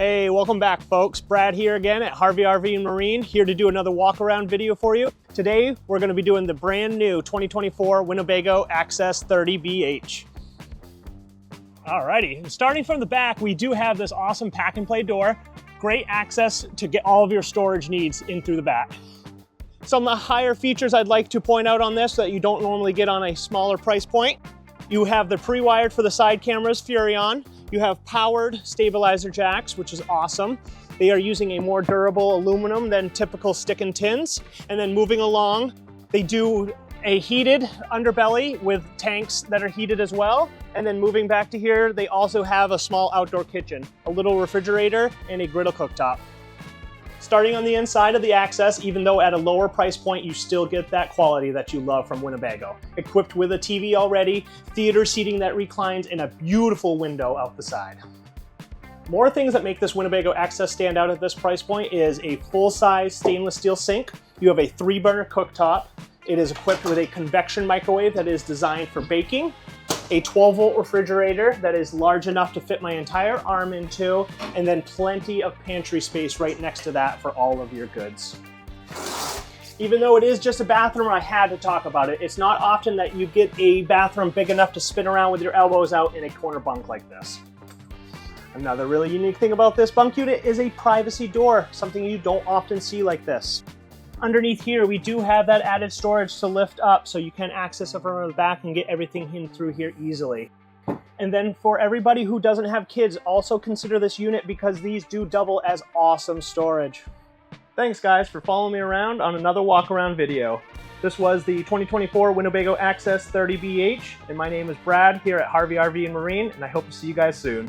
Hey, welcome back folks. Brad here again at Harvey RV Marine, here to do another walk around video for you. Today, we're gonna be doing the brand new 2024 Winnebago Access 30BH. Alrighty, and starting from the back, we do have this awesome pack and play door. Great access to get all of your storage needs in through the back. Some of the higher features I'd like to point out on this that you don't normally get on a smaller price point. You have the pre-wired for the side cameras Furrion. You have powered stabilizer jacks, which is awesome. They are using a more durable aluminum than typical stick and tins. And then moving along, they do a heated underbelly with tanks that are heated as well. And then moving back to here, they also have a small outdoor kitchen, a little refrigerator, and a griddle cooktop. Starting on the inside of the Access, even though at a lower price point, you still get that quality that you love from Winnebago. Equipped with a TV already, theater seating that reclines, and a beautiful window out the side. More things that make this Winnebago Access stand out at this price point is a full-size stainless steel sink. You have a 3-burner cooktop. It is equipped with a convection microwave that is designed for baking, a 12-volt refrigerator that is large enough to fit my entire arm into, and then plenty of pantry space right next to that for all of your goods. Even though it is just a bathroom, I had to talk about it. It's not often that you get a bathroom big enough to spin around with your elbows out in a corner bunk like this. Another really unique thing about this bunk unit is a privacy door, something you don't often see like this. Underneath here, we do have that added storage to lift up so you can access it from the back and get everything in through here easily. And then for everybody who doesn't have kids, also consider this unit because these do double as awesome storage. Thanks guys for following me around on another walk around video. This was the 2024 Winnebago Access 30BH, and my name is Brad here at Harvey RV Marine, and I hope to see you guys soon.